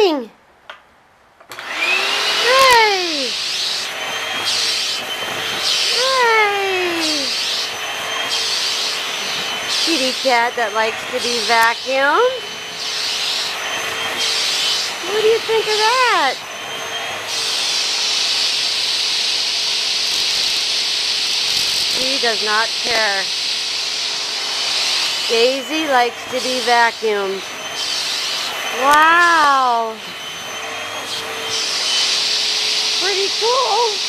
doing? Hey! Hey! Kitty cat that likes to be vacuumed. What do you think of that? She does not care. Daisy likes to be vacuumed. Wow! Pretty cool.